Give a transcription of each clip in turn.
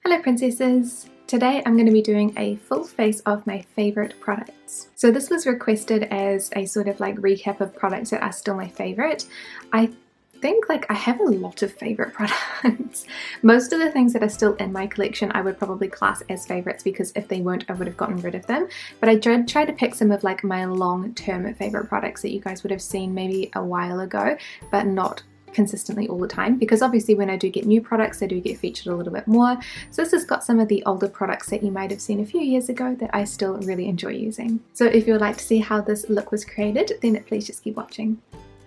Hello princesses! Today I'm going to be doing a full face of my favourite products. So this was requested as a sort of like recap of products that are still my favourite. I think like I have a lot of favourite products. Most of the things that are still in my collection I would probably class as favourites because if they weren't I would have gotten rid of them. But I did try to pick some of like my long-term favourite products that you guys would have seen maybe a while ago but not consistently all the time, because obviously when I do get new products they do get featured a little bit more. So this has got some of the older products that you might have seen a few years ago that I still really enjoy using. So if you would like to see how this look was created, then please just keep watching.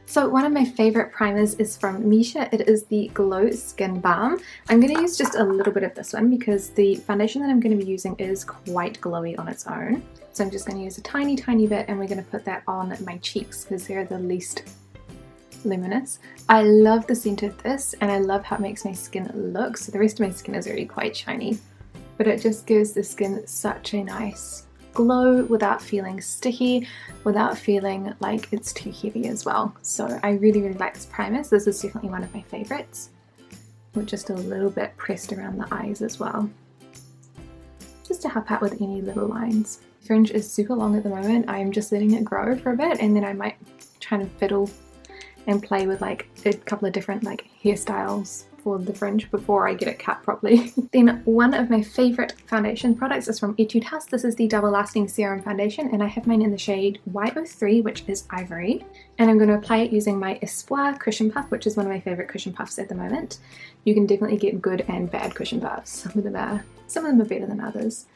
So one of my favourite primers is from Missha. It is the Glow Skin Balm. I'm going to use just a little bit of this one because the foundation that I'm going to be using is quite glowy on its own. So I'm just going to use a tiny bit and we're going to put that on my cheeks because they're the least luminous. I love the scent of this and I love how it makes my skin look. So the rest of my skin is already quite shiny, but it just gives the skin such a nice glow without feeling sticky, without feeling like it's too heavy as well. So I really like this primer. So this is definitely one of my favorites, with just a little bit pressed around the eyes as well, just to help out with any little lines. Fringe is super long at the moment. I'm just letting it grow for a bit and then I might try to fiddle and play with like a couple of different like hairstyles for the fringe before I get it cut properly. Then one of my favourite foundation products is from Etude House. This is the Double Lasting Serum Foundation and I have mine in the shade Y03, which is Ivory. And I'm going to apply it using my Espoir Cushion Puff, which is one of my favourite cushion puffs at the moment. You can definitely get good and bad cushion puffs. Some of them are better than others.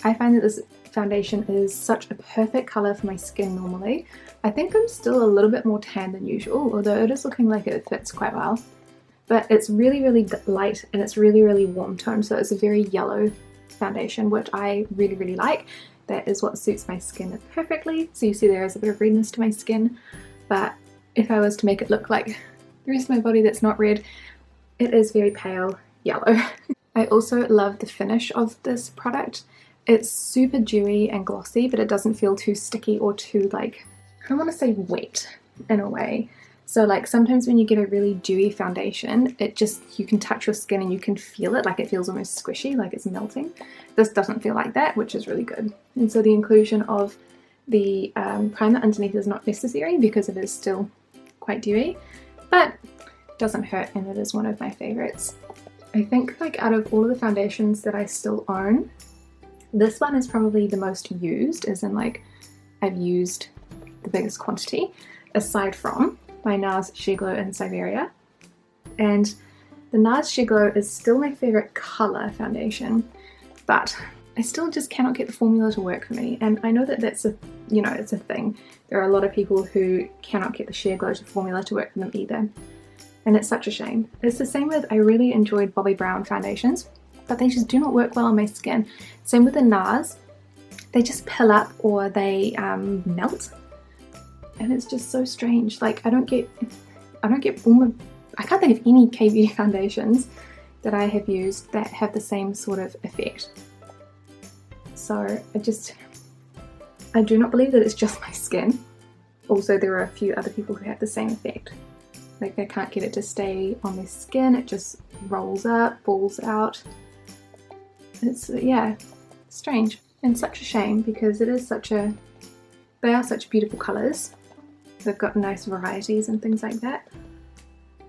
I find that this foundation is such a perfect colour for my skin normally. I think I'm still a little bit more tan than usual, although it is looking like it fits quite well. But it's really light and it's really warm toned, so it's a very yellow foundation, which I really like. That is what suits my skin perfectly. So you see there is a bit of redness to my skin, but if I was to make it look like the rest of my body that's not red, it is very pale yellow. I also love the finish of this product. It's super dewy and glossy, but it doesn't feel too sticky or too like, I don't want to say wet in a way. So like sometimes when you get a really dewy foundation, it just, you can touch your skin and you can feel it, like it feels almost squishy, like it's melting. This doesn't feel like that, which is really good. And so the inclusion of the primer underneath is not necessary because it is still quite dewy, but it doesn't hurt and it is one of my favorites. I think like out of all of the foundations that I still own, this one is probably the most used, as in like I've used the biggest quantity, aside from my NARS Sheer Glow in Siberia. And the NARS Sheer Glow is still my favourite colour foundation, but I still just cannot get the formula to work for me. And I know that that's a, you know, it's a thing. There are a lot of people who cannot get the Sheer Glow formula to work for them either. And it's such a shame. It's the same with, I really enjoyed Bobbi Brown foundations, but they just do not work well on my skin. Same with the NARS, they just pill up or they melt, and it's just so strange. Like I can't think of any Kbeauty foundations that I have used that have the same sort of effect. So I do not believe that it's just my skin. Also, there are a few other people who have the same effect. Like they can't get it to stay on their skin, it just rolls up, falls out. It's, yeah, strange and such a shame because it is they are such beautiful colours. They've got nice varieties and things like that.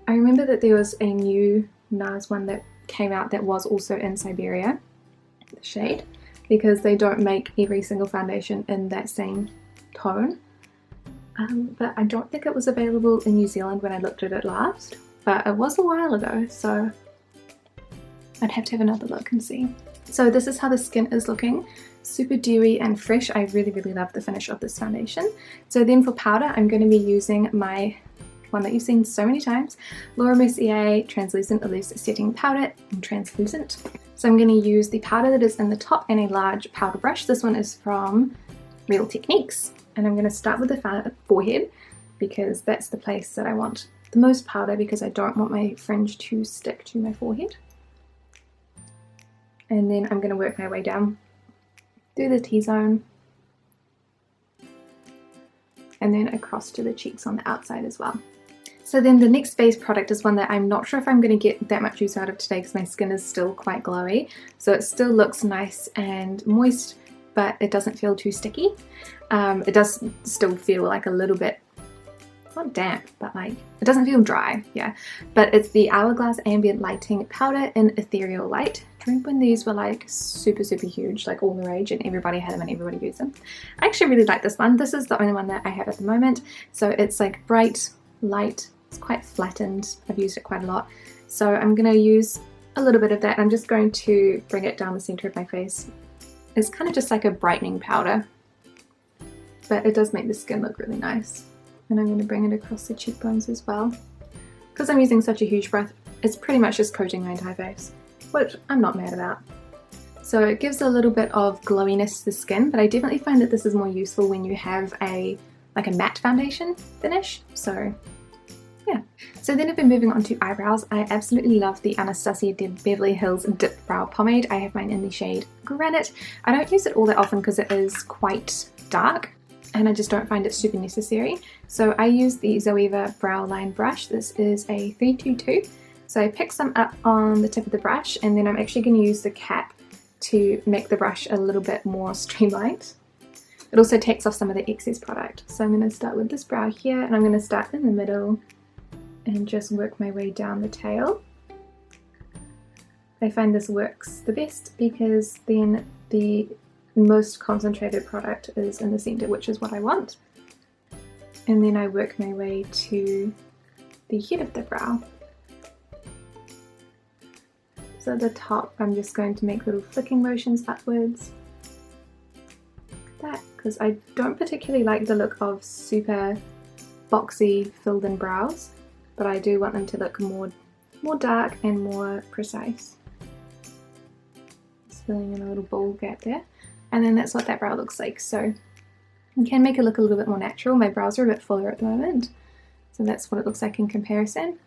I remember that there was a new NARS one that came out that was also in Siberia, the shade, because they don't make every single foundation in that same tone. But I don't think it was available in New Zealand when I looked at it last, but it was a while ago, so I'd have to have another look and see. So this is how the skin is looking, super dewy and fresh. I really love the finish of this foundation. So then for powder, I'm going to be using my one that you've seen so many times, Laura Mercier Translucent Loose Setting Powder in Translucent. So I'm going to use the powder that is in the top and a large powder brush. This one is from Real Techniques. And I'm going to start with the forehead because that's the place that I want the most powder because I don't want my fringe to stick to my forehead. And then I'm going to work my way down through the T-zone and then across to the cheeks on the outside as well. So then the next base product is one that I'm not sure if I'm going to get that much use out of today because my skin is still quite glowy. So it still looks nice and moist, but it doesn't feel too sticky. It does still feel like a little bit, not damp, but like, it doesn't feel dry, yeah. But it's the Hourglass Ambient Lighting Powder in Ethereal Light. Remember when these were like super huge, like all the rage, and everybody had them and everybody used them? I actually really like this one. This is the only one that I have at the moment. So it's like bright, light, it's quite flattened. I've used it quite a lot. So I'm going to use a little bit of that. I'm just going to bring it down the center of my face. It's kind of just like a brightening powder, but it does make the skin look really nice. And I'm going to bring it across the cheekbones as well. Because I'm using such a huge brush, it's pretty much just coating my entire face, which I'm not mad about. So it gives a little bit of glowiness to the skin, but I definitely find that this is more useful when you have like a matte foundation finish. So yeah. So then I've been moving on to eyebrows. I absolutely love the Anastasia Beverly Hills Dipbrow Pomade. I have mine in the shade Granite. I don't use it all that often because it is quite dark and I just don't find it super necessary. So I use the Zoeva Brow Line Brush. This is a 322. So I pick some up on the tip of the brush, and then I'm actually going to use the cap to make the brush a little bit more streamlined. It also takes off some of the excess product. So I'm going to start with this brow here, and I'm going to start in the middle and just work my way down the tail. I find this works the best because then the most concentrated product is in the center, which is what I want. And then I work my way to the head of the brow. So at the top, I'm just going to make little flicking motions upwards. Like that, because I don't particularly like the look of super boxy filled in brows, but I do want them to look more dark and more precise. Just filling in a little bold gap there. And then that's what that brow looks like. So you can make it look a little bit more natural. My brows are a bit fuller at the moment, so that's what it looks like in comparison.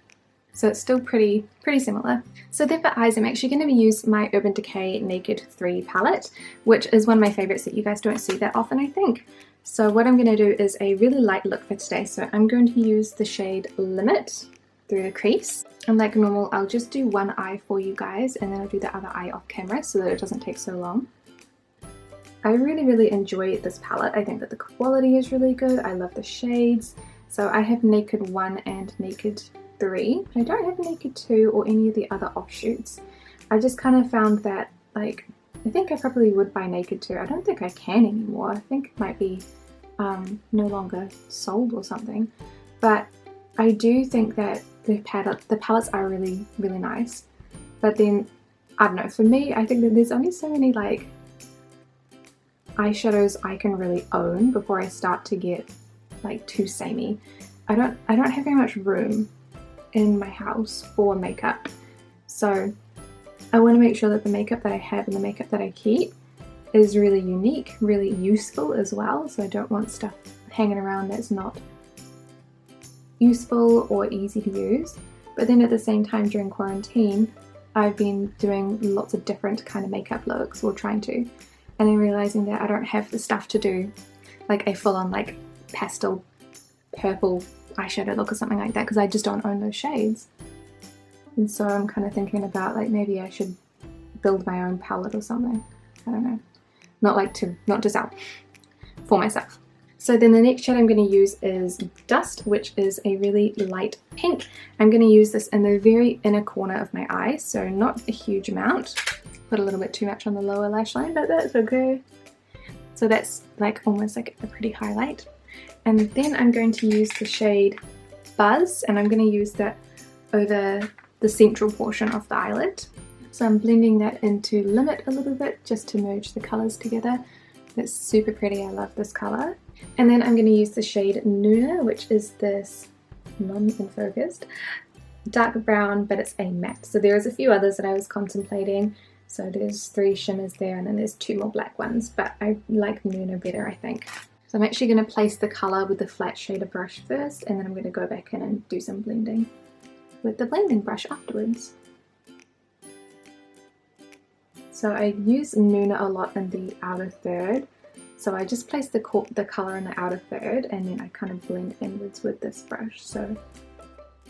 So it's still pretty similar. So then for eyes, I'm actually going to use my Urban Decay Naked 3 palette, which is one of my favorites that you guys don't see that often, I think. So what I'm going to do is a really light look for today. So I'm going to use the shade Limit through the crease. And like normal, I'll just do one eye for you guys, and then I'll do the other eye off camera so that it doesn't take so long. I really enjoy this palette. I think that the quality is really good. I love the shades. So I have Naked 1 and Naked 3, but I don't have Naked 2 or any of the other offshoots. I just kind of found that, like, I think I probably would buy Naked 2. I don't think I can anymore. I think it might be no longer sold or something. But I do think that the palettes are really nice. But then, I don't know, for me, I think that there's only so many, like, eyeshadows I can really own before I start to get like too samey. I don't have very much room in my house for makeup, so I want to make sure that the makeup that I have and the makeup that I keep is really unique, really useful as well. So I don't want stuff hanging around that's not useful or easy to use. But then at the same time, during quarantine, I've been doing lots of different kind of makeup looks, or trying to, and then realizing that I don't have the stuff to do like a full-on like pastel purple eyeshadow look or something like that, because I just don't own those shades. And so I'm kind of thinking about like maybe I should build my own palette or something. I don't know. Not to sell, for myself. So then the next shade I'm going to use is Dust, which is a really light pink. I'm going to use this in the very inner corner of my eye, so not a huge amount. Put a little bit too much on the lower lash line, but that's okay. So that's like almost like a pretty highlight. And then I'm going to use the shade Buzz, and I'm going to use that over the central portion of the eyelid. So I'm blending that into Limit a little bit just to merge the colours together. It's super pretty, I love this colour. And then I'm going to use the shade Nuna, which is this non-in-focused dark brown, but it's a matte. So there's a few others that I was contemplating. So there's 3 shimmers there, and then there's 2 more black ones, but I like Nuna better, I think. So I'm actually going to place the colour with the flat shader brush first, and then I'm going to go back in and do some blending with the blending brush afterwards. So I use Nuna a lot in the outer third. So I just place the colour in the outer third, and then I kind of blend inwards with this brush. So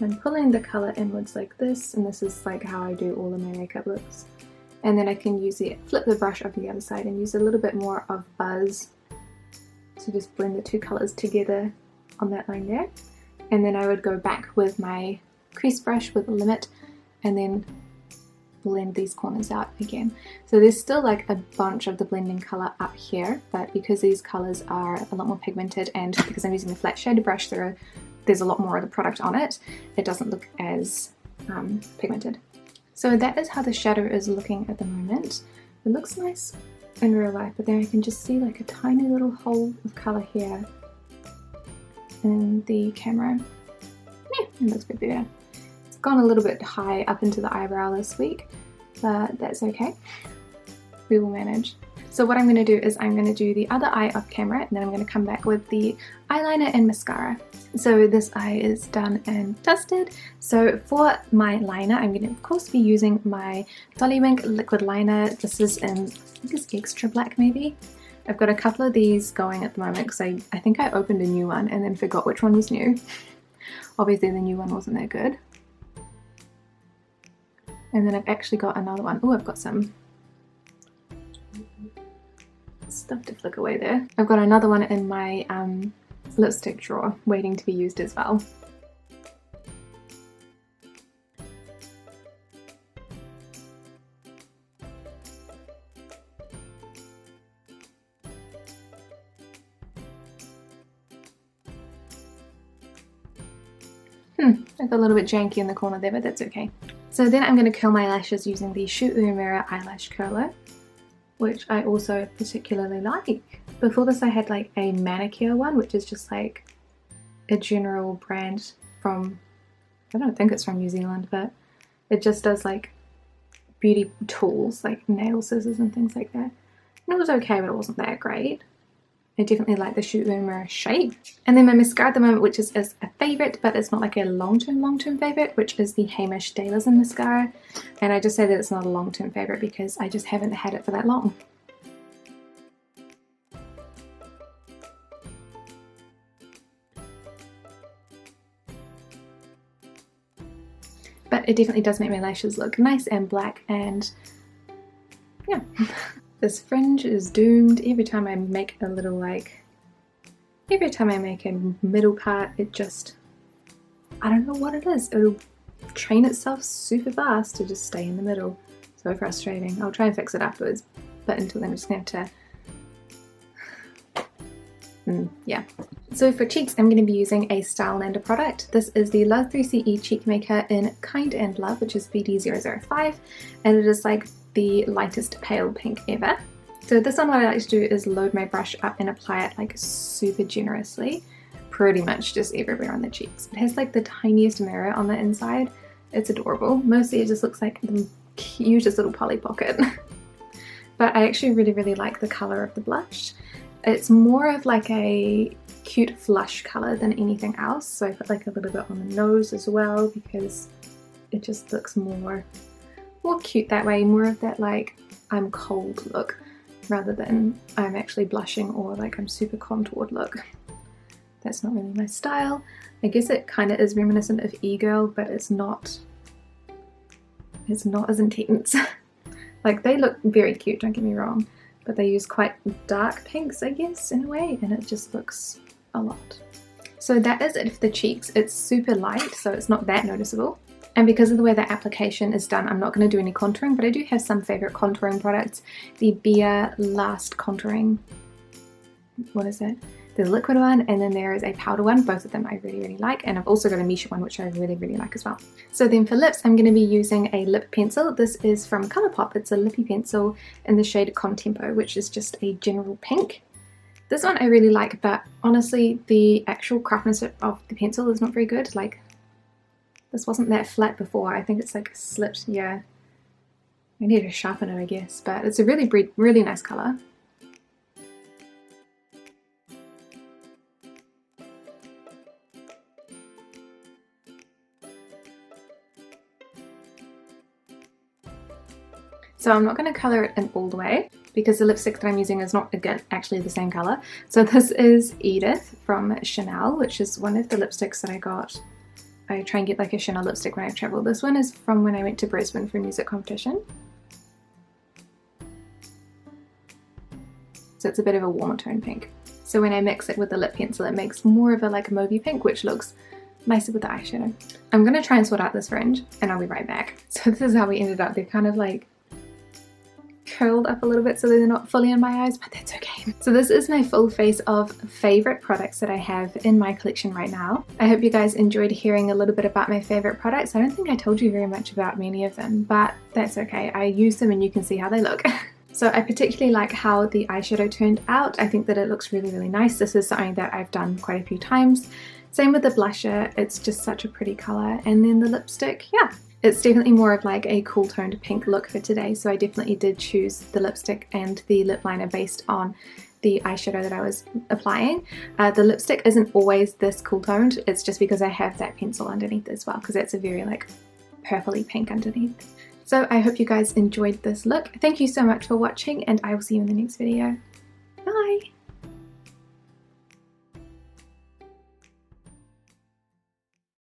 I'm pulling the colour inwards like this, and this is like how I do all of my makeup looks. And then I can flip the brush over the other side and use a little bit more of Buzz to just blend the two colours together on that line there. And then I would go back with my crease brush with a limit and then blend these corners out again. So there's still like a bunch of the blending colour up here, but because these colours are a lot more pigmented and because I'm using a flat shaded brush, there's a lot more of the product on it, it doesn't look as pigmented. So that is how the shadow is looking at the moment. It looks nice in real life, but then I can just see like a tiny little hole of colour here in the camera. Yeah, it looks a bit better. It's gone a little bit high up into the eyebrow this week, but that's okay. We will manage. So what I'm going to do is I'm going to do the other eye off camera, and then I'm going to come back with the eyeliner and mascara. So this eye is done and dusted. So for my liner, I'm going to of course be using my Dolly Wink liquid liner. This is in, I think it's extra black maybe. I've got a couple of these going at the moment because I think I opened a new one and then forgot which one was new. Obviously the new one wasn't that good. And then I've actually got another one. Oh, I've got some stuff to flick away there. I've got another one in my lipstick drawer waiting to be used as well. I got a little bit janky in the corner there, but that's okay. So then I'm going to curl my lashes using the Uemura eyelash curler, which I also particularly like. Before this I had like a manicure one, which is just like a general brand from, I don't think it's from New Zealand, but it just does like beauty tools like nail scissors and things like that. And it was okay, but it wasn't that great. I definitely like the Uemura shape. And then my mascara at the moment, which is a favourite, but it's not like a long-term favourite, which is the Heimish Dailism mascara. And I just say that it's not a long-term favourite because I just haven't had it for that long. But it definitely does make my lashes look nice and black, and yeah. This fringe is doomed. Every time I make a little every time I make a middle part, it just, I don't know what it is. It'll train itself super fast to just stay in the middle. So frustrating. I'll try and fix it afterwards, but until then I'm just going to have to, yeah. So for cheeks, I'm going to be using a Stylenanda product. This is the Love 3CE Cheek Maker in Kind and Love, which is BD005, and it is like the lightest pale pink ever. So this one, what I like to do is load my brush up and apply it like super generously, pretty much just everywhere on the cheeks. It has like the tiniest mirror on the inside. It's adorable. Mostly it just looks like the cutest little Polly Pocket. But I actually really like the colour of the blush. It's more of like a cute flush colour than anything else. So I put like a little bit on the nose as well because it just looks more cute that way, more of that like I'm cold look rather than I'm actually blushing or like I'm super contoured look. That's not really my style. I guess it kind of is reminiscent of e-girl, but it's not as intense. Like they look very cute, don't get me wrong, but they use quite dark pinks, I guess, in a way, and it just looks a lot. So that is it for the cheeks. It's super light, so it's not that noticeable. And because of the way the application is done, I'm not going to do any contouring, but I do have some favourite contouring products. The Becca Last Contouring, what is it? There's a liquid one, and then there is a powder one. Both of them I really like, and I've also got a Missha one, which I really like as well. So then for lips, I'm going to be using a lip pencil. This is from Colorpop. It's a Lippie pencil in the shade Contempo, which is just a general pink. This one I really like, but honestly, the actual craftsmanship of the pencil is not very good. Like, this wasn't that flat before. I think it's like slipped, yeah. I need to sharpen it, I guess, but it's a really nice colour. So I'm not going to colour it in all the way because the lipstick that I'm using is not, again, actually the same colour. So this is Edith from Chanel, which is one of the lipsticks that I got I try and get like a Chanel lipstick when I travel. This one is from when I went to Brisbane for a music competition. So it's a bit of a warmer tone pink. So when I mix it with the lip pencil, it makes more of a like mauvey pink, which looks nicer with the eyeshadow. I'm gonna try and sort out this fringe and I'll be right back. So this is how we ended up. They're kind of like curled up a little bit so they're not fully in my eyes, but that's okay. So this is my full face of favorite products that I have in my collection right now. I hope you guys enjoyed hearing a little bit about my favorite products. I don't think I told you very much about many of them, but that's okay. I use them and you can see how they look. So I particularly like how the eyeshadow turned out. I think that it looks really, really nice. This is something that I've done quite a few times. Same with the blusher, it's just such a pretty color. And then the lipstick, yeah. It's definitely more of like a cool toned pink look for today. So I definitely did choose the lipstick and the lip liner based on the eyeshadow that I was applying. The lipstick isn't always this cool toned. It's just because I have that pencil underneath as well, because it's a very like purpley pink underneath. So I hope you guys enjoyed this look. Thank you so much for watching and I will see you in the next video.